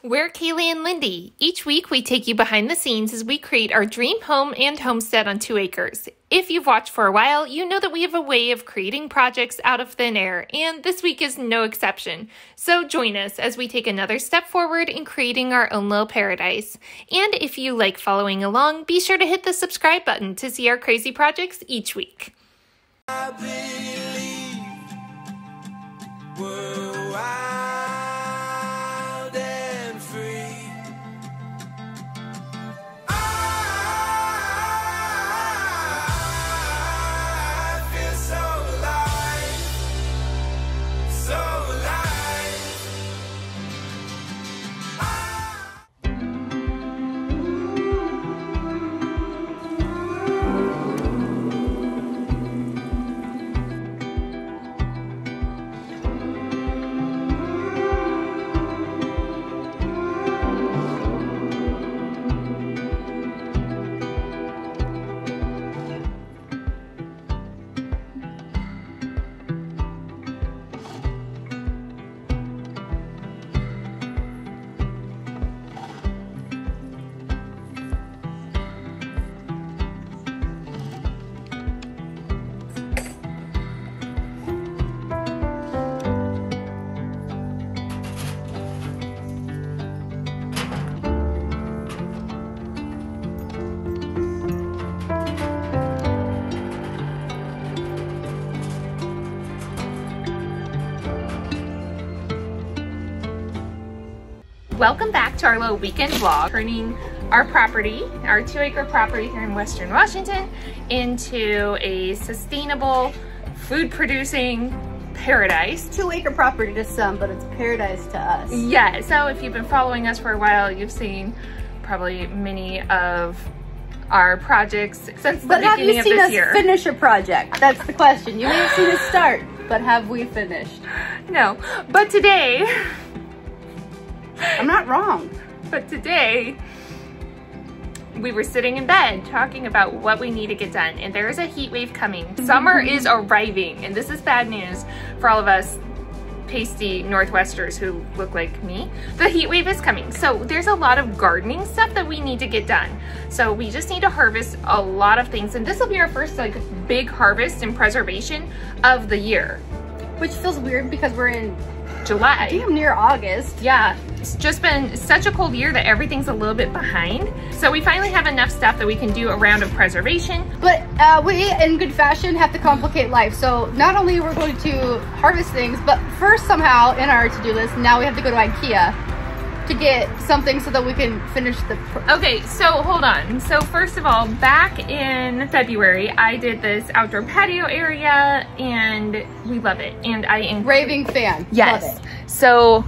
We're Kaylee and Lindy. Each week we take you behind the scenes as we create our dream home and homestead on 2 acres. If you've watched for a while, you know that we have a way of creating projects out of thin air, and this week is no exception. So join us as we take another step forward in creating our own little paradise. And if you like following along, be sure to hit the subscribe button to see our crazy projects each week. I believe we're wild and free. I feel so alive, so alive. Welcome back to our little weekend vlog, turning our property, our 2 acre property here in Western Washington, into a sustainable food producing paradise. 2 acre property to some, but it's paradise to us. Yeah, so if you've been following us for a while, you've seen probably many of our projects since the beginning of this year. But have you seen us finish a project? That's the question. You may have seen us start, but have we finished? No, but today, I'm not wrong. But today, we were sitting in bed talking about what we need to get done, and there is a heat wave coming. Summer is arriving, and this is bad news for all of us pasty Northwesters who look like me. The heat wave is coming, so there's a lot of gardening stuff that we need to get done. So we just need to harvest a lot of things, and this will be our first like big harvest and preservation of the year. Which feels weird because we're in July. Damn near August. Yeah, it's just been such a cold year that everything's a little bit behind. So we finally have enough stuff that we can do a round of preservation. But we, in good fashion, have to complicate life. So not only are we going to harvest things, but first somehow in our to-do list, now we have to go to Ikea to get something so that we can finish the... Okay, so hold on. So first of all, back in February, I did this outdoor patio area and we love it. And I... Raving fan. Yes. Love it. So,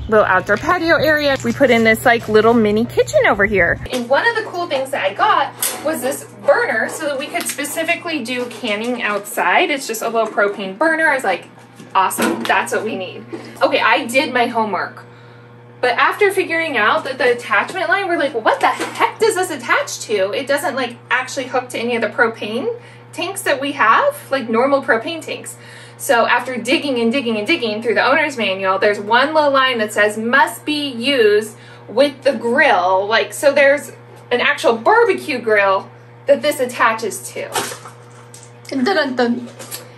little outdoor patio area. We put in this like little mini kitchen over here. And one of the cool things that I got was this burner so that we could specifically do canning outside. It's just a little propane burner. I was like, awesome, that's what we need. Okay, I did my homework. But after figuring out that the attachment line, we're like, well, what the heck does this attach to? It doesn't like actually hook to any of the propane tanks that we have, like normal propane tanks. So after digging and digging and digging through the owner's manual, there's one little line that says must be used with the grill. Like, so there's an actual barbecue grill that this attaches to. Dun, dun, dun.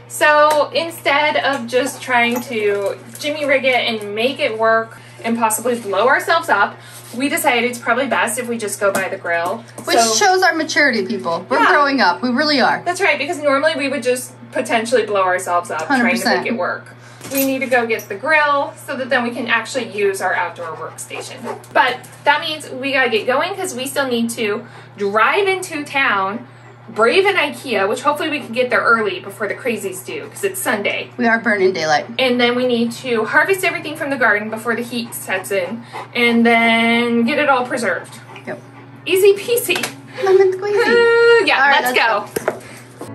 So instead of just trying to jimmy rig it and make it work and possibly blow ourselves up, we decided it's probably best if we just go by the grill. Which shows our maturity, people. We're growing up. We really are. That's right, because normally we would just potentially blow ourselves up 100%. trying to make it work. We need to go get the grill so that then we can actually use our outdoor workstation. But that means we gotta get going because we still need to drive into town, brave an Ikea, which hopefully we can get there early before the crazies do because it's Sunday. We are burning daylight. And then we need to harvest everything from the garden before the heat sets in and then get it all preserved. Yep. Easy peasy. Lemon squeezy. Yeah, right, let's go.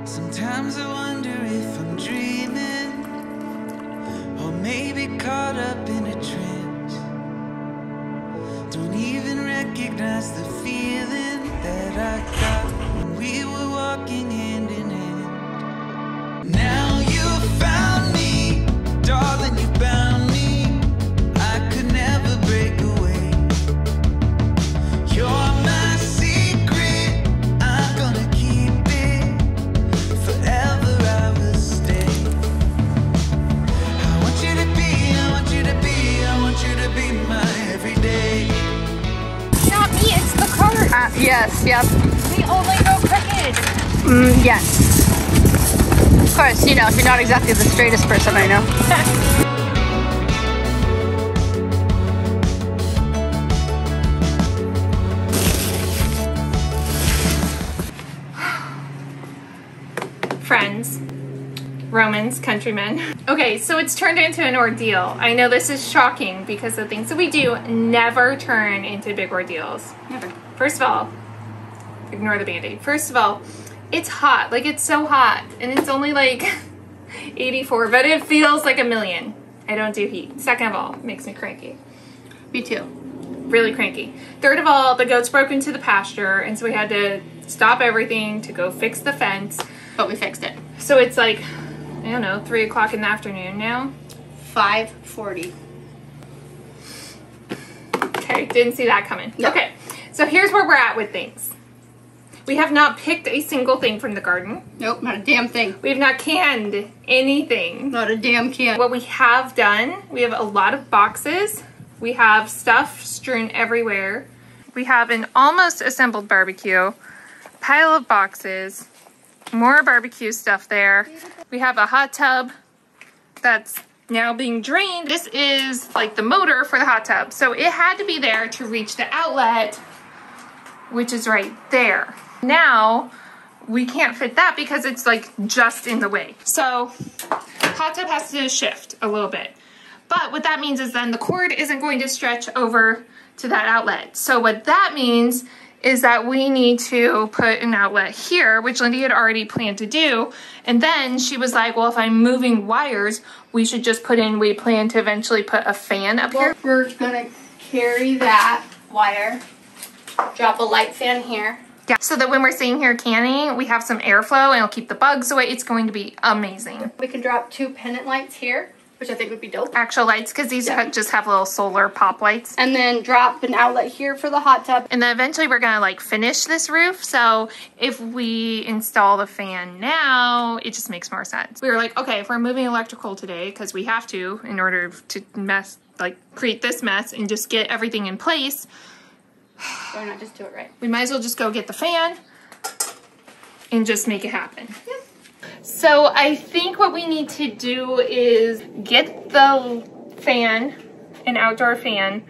Sometimes I wonder if I'm dreaming, or maybe caught up in a trance. Don't even recognize the feeling that I got when we were walking hand in hand. Now you found me, darling, you found me. I could never break away. that. Yes, yep. We only go crooked. Yes. Of course, you know, you're not exactly the straightest person I know. Friends, Romans, countrymen. Okay, so it's turned into an ordeal. I know this is shocking because the things that we do never turn into big ordeals. Never. First of all, ignore the Band-Aid. First of all, it's hot. Like, it's so hot. And it's only like 84, but it feels like a million. I don't do heat. Second of all, it makes me cranky. Me too. Really cranky. Third of all, the goats broke into the pasture, and so we had to stop everything to go fix the fence. But we fixed it. So it's like, I don't know, 3 o'clock in the afternoon now. 5:40. Okay, didn't see that coming. Yep. Okay, so here's where we're at with things. We have not picked a single thing from the garden. Nope, not a damn thing. We have not canned anything. Not a damn can. What we have done, we have a lot of boxes. We have stuff strewn everywhere. We have an almost assembled barbecue, pile of boxes, more barbecue stuff there. We have a hot tub that's now being drained. This is like the motor for the hot tub. So it had to be there to reach the outlet, which is right there. Now we can't fit that because it's like just in the way. So hot tub has to shift a little bit. But what that means is then the cord isn't going to stretch over to that outlet. So what that means is that we need to put an outlet here, which Lindy had already planned to do. And then she was like, well, if I'm moving wires, we should just put in, we plan to eventually put a fan up here. We're gonna carry that wire, drop a light fan here. Yeah, so that when we're sitting here canning, we have some airflow and it'll keep the bugs away. It's going to be amazing. We can drop 2 pendant lights here, which I think would be dope. Actual lights, because these just have little solar pop lights. And then drop an outlet here for the hot tub. And then eventually we're gonna like finish this roof. So if we install the fan now, it just makes more sense. We were like, okay, if we're moving electrical today, because we have to in order to create this mess and just get everything in place. Why not just do it right? We might as well just go get the fan and just make it happen. Yep. So I think what we need to do is get the fan, an outdoor fan,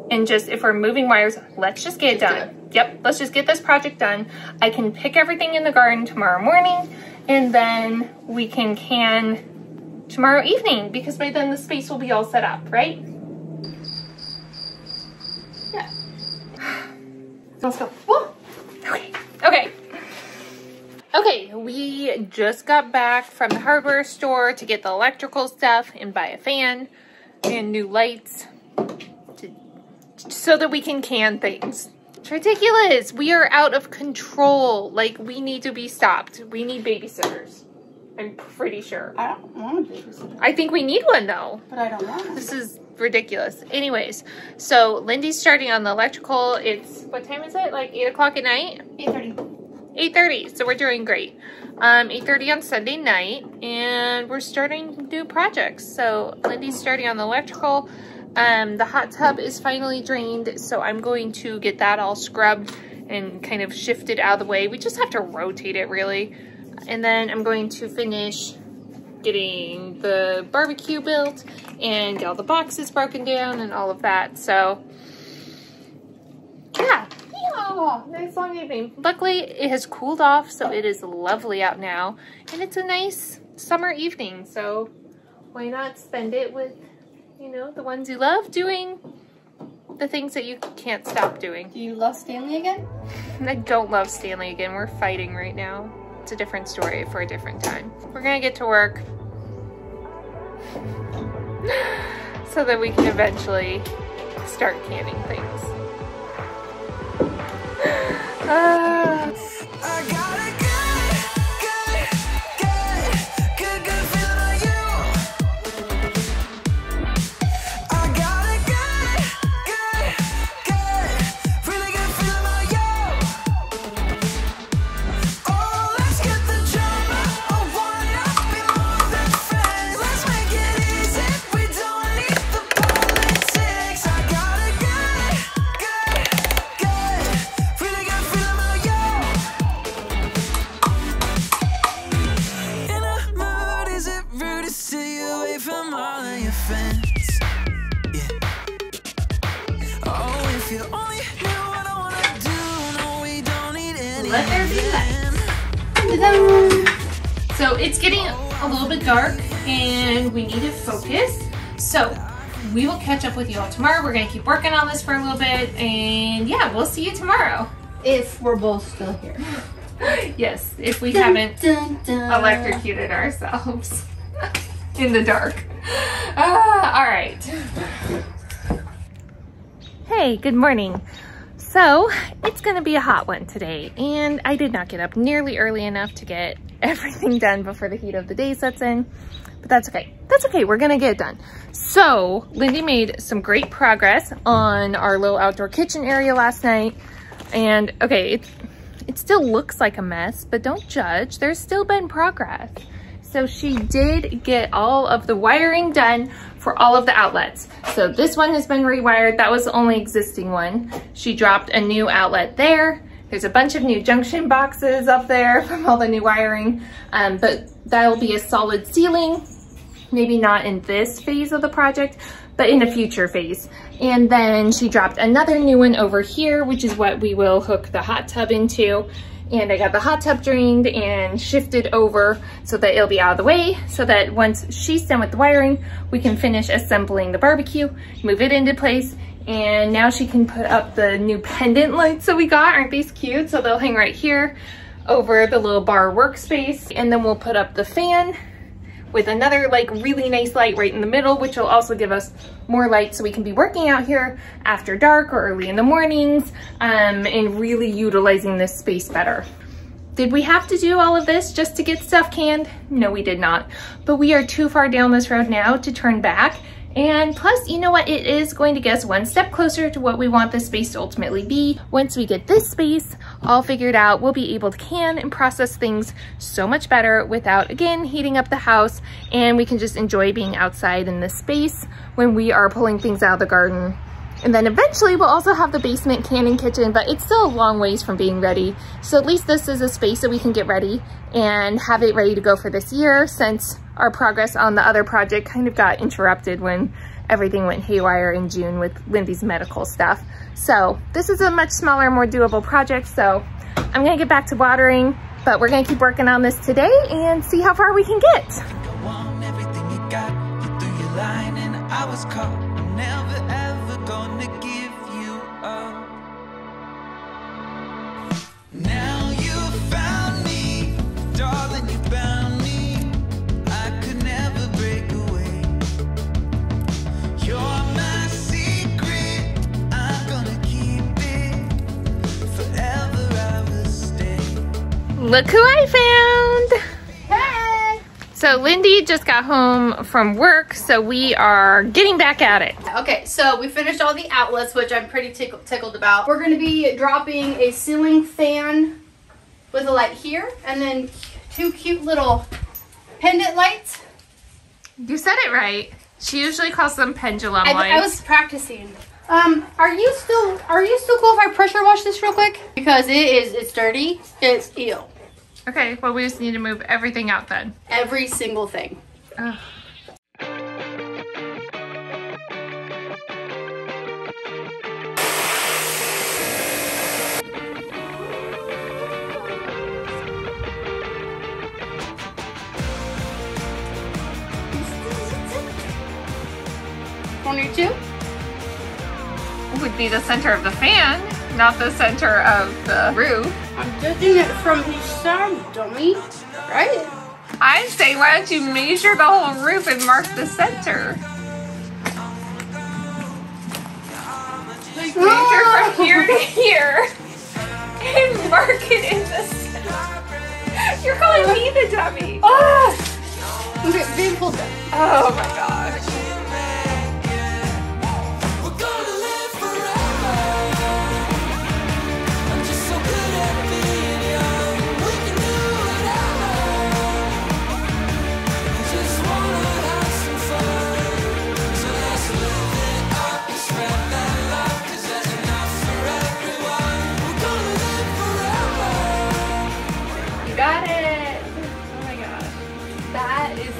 and just, if we're moving wires, let's just get it done. Yep, let's just get this project done. I can pick everything in the garden tomorrow morning, and then we can can tomorrow evening, because by then the space will be all set up, right? Yeah. Let's go. Woo! Okay. Okay. Okay, we just got back from the hardware store to get the electrical stuff and buy a fan and new lights so that we can things. It's ridiculous. We are out of control. Like, we need to be stopped. We need babysitters. I'm pretty sure. I don't want a babysitter. I think we need one, though. But I don't want one. This is ridiculous. Anyways, so Lindy's starting on the electrical. It's, what time is it? Like 8 o'clock at night? 8:30. 8:30, so we're doing great. 8:30 on Sunday night, and we're starting new projects. So Lindy's starting on the electrical. The hot tub is finally drained, so I'm going to get that all scrubbed and kind of shifted out of the way. We just have to rotate it, really. And then I'm going to finish getting the barbecue built and get all the boxes broken down and all of that. So, yeah. Oh, nice long evening. Luckily, it has cooled off, so it is lovely out now. And it's a nice summer evening, so why not spend it with, you know, the ones you love, doing the things that you can't stop doing. Do you love Stanley again? I don't love Stanley again. We're fighting right now. It's a different story for a different time. We're gonna get to work so that we can eventually start canning things. I got a good feeling on you. I got a really good feeling on you. Oh, let's get the drama. I wanna be more than friends. Let's make it easy. We don't need the politics. I got a good, really good If you only knew what I wanna do, no, we don't need any. Let there be light. So it's getting a little bit dark and we need to focus. So we will catch up with you all tomorrow. We're gonna keep working on this for a little bit, and yeah, we'll see you tomorrow. If we're both still here. Yes, if we haven't electrocuted ourselves in the dark. All right. Hey, good morning. So it's gonna be a hot one today, and I did not get up nearly early enough to get everything done before the heat of the day sets in, but that's okay. That's okay, we're gonna get it done. So Lindy made some great progress on our little outdoor kitchen area last night, and okay, it still looks like a mess, but don't judge, there's still been progress. So she did get all of the wiring done for all of the outlets. So this one has been rewired. That was the only existing one. She dropped a new outlet there. There's a bunch of new junction boxes up there from all the new wiring, but that'll be a solid ceiling, maybe not in this phase of the project, but in a future phase. And then she dropped another new one over here, which is what we will hook the hot tub into. And I got the hot tub drained and shifted over so that it'll be out of the way, so that once she's done with the wiring, we can finish assembling the barbecue, move it into place, and now she can put up the new pendant lights that we got. Aren't these cute? So they'll hang right here over the little bar workspace, and then we'll put up the fan with another like really nice light right in the middle, which will also give us more light so we can be working out here after dark or early in the mornings, and really utilizing this space better. Did we have to do all of this just to get stuff canned? No, we did not. But we are too far down this road now to turn back. And plus, you know what? It is going to get us one step closer to what we want this space to ultimately be. Once we get this space all figured out, we'll be able to can and process things so much better without, again, heating up the house. And we can just enjoy being outside in this space when we are pulling things out of the garden. And then eventually we'll also have the basement canning kitchen, but it's still a long ways from being ready. So at least this is a space that we can get ready and have it ready to go for this year, since our progress on the other project kind of got interrupted when everything went haywire in June with Lindy's medical stuff. So this is a much smaller, more doable project. So I'm gonna get back to watering, but we're gonna keep working on this today and see how far we can get. I want everything you got, you threw your line and I was caught. I'm never ever gonna give you up. Now you found me, darling, you found me. I could never break away. You're my secret, I'm gonna keep it. Forever I will stay. Look who I found! Hey! So Lindy just got home from work, so we are getting back at it. Okay, so we finished all the outlets, which I'm pretty tickled about. We're going to be dropping a ceiling fan with a light here, and then two cute little pendant lights. You said it right. She usually calls them pendulum lights. I was practicing. Are you still cool if I pressure wash this real quick? Because it's dirty. It's ew. Okay, well we just need to move everything out then. Every single thing. Ugh. Would be the center of the fan, not the center of the roof. I'm judging it from each side, dummy. Right? I'd say, why don't you measure the whole roof and mark the center? Like measure from here to here and mark it in the center. You're calling me the dummy. Oh! Okay, being pulled down. Oh my gosh.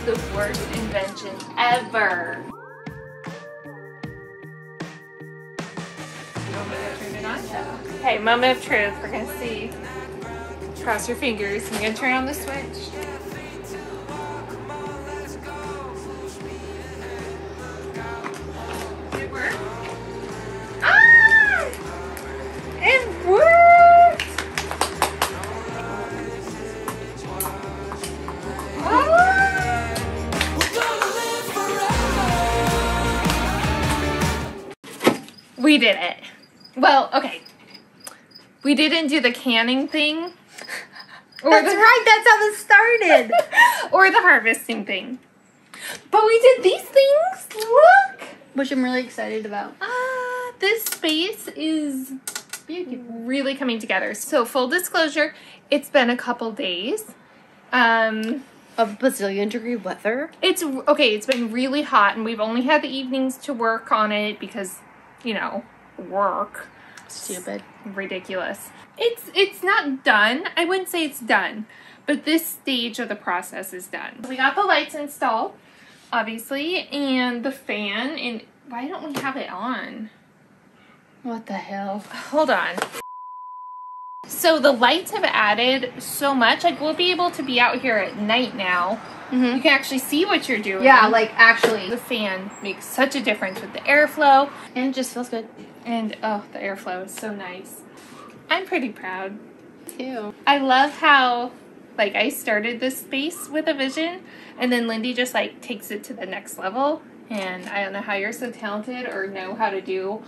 The worst invention ever. Turn it on. Okay, moment of truth. We're gonna see. Cross your fingers. I'm gonna turn on the switch. Did it work? Ah! It worked! Ah! We did it. Well, okay. We didn't do the canning thing. That's right, that's how this started. Or the harvesting thing. But we did these things. Look. Which I'm really excited about. This space is really coming together. So full disclosure, it's been a couple days. A bazillion degree weather. It's okay, it's been really hot and we've only had the evenings to work on it because, you know, work. Stupid. Ridiculous. It's not done. I wouldn't say it's done, but this stage of the process is done. We got the lights installed, obviously, and the fan, and why don't we have it on? What the hell? Hold on. So the lights have added so much. Like, we'll be able to be out here at night now. Mm-hmm. You can actually see what you're doing. Yeah, like actually. The fan makes such a difference with the airflow. And it just feels good. And, oh, the airflow is so nice. I'm pretty proud. Too. I love how, like, I started this space with a vision, and then Lindy just, like, takes it to the next level. And I don't know how you're so talented or know how to do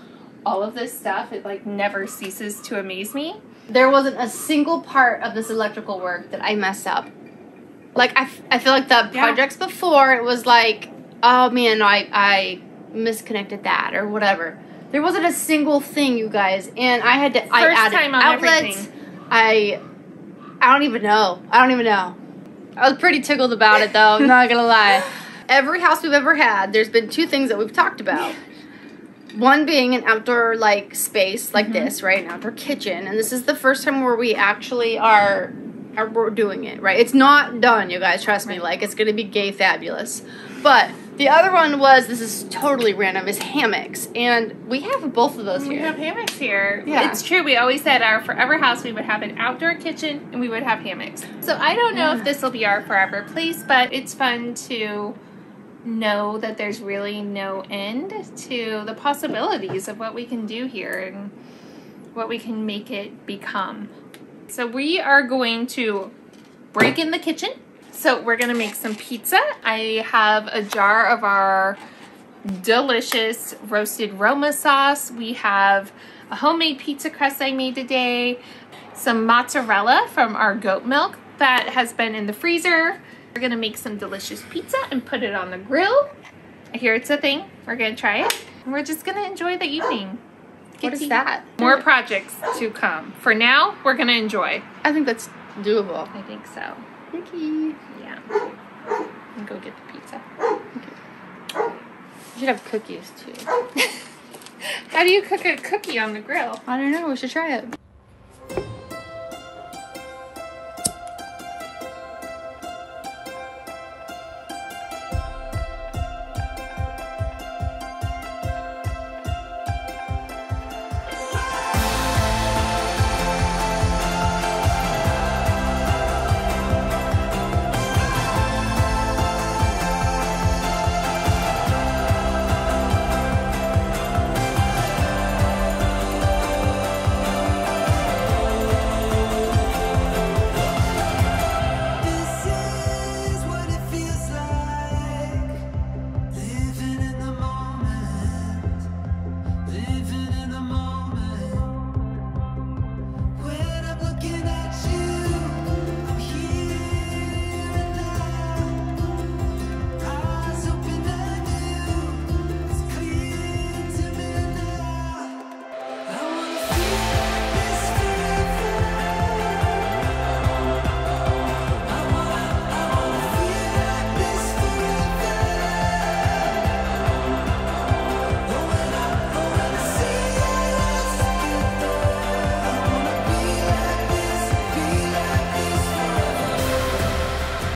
all of this stuff. It, like, never ceases to amaze me. There wasn't a single part of this electrical work that I messed up. Like, I feel like the projects before, it was like, oh, man, I misconnected that or whatever. There wasn't a single thing, you guys, and I had to. I added outlets. I don't even know. I was pretty tickled about it, though. I'm not gonna lie. Every house we've ever had, there's been two things that we've talked about. One being an outdoor like space like this, right? An outdoor kitchen, and this is the first time where we actually are doing it, right? It's not done, you guys. Trust me. Like, it's gonna be gay fabulous, but. The other one was, this is totally random, is hammocks. And we have both of those here. We have hammocks here. Yeah. It's true. We always said our forever house, we would have an outdoor kitchen and we would have hammocks. So I don't know if this will be our forever place, but it's fun to know that there's really no end to the possibilities of what we can do here and what we can make it become. So we are going to break in the kitchen. So we're gonna make some pizza. I have a jar of our delicious roasted Roma sauce. We have a homemade pizza crust I made today. Some mozzarella from our goat milk that has been in the freezer. We're gonna make some delicious pizza and put it on the grill. I hear it's a thing. We're gonna try it. And we're just gonna enjoy the evening. What is that? More projects to come. For now, we're gonna enjoy. I think that's doable. I think so. Nikki. Yeah. And go get the pizza. Okay. You should have cookies too. How do you cook a cookie on the grill? I don't know. We should try it.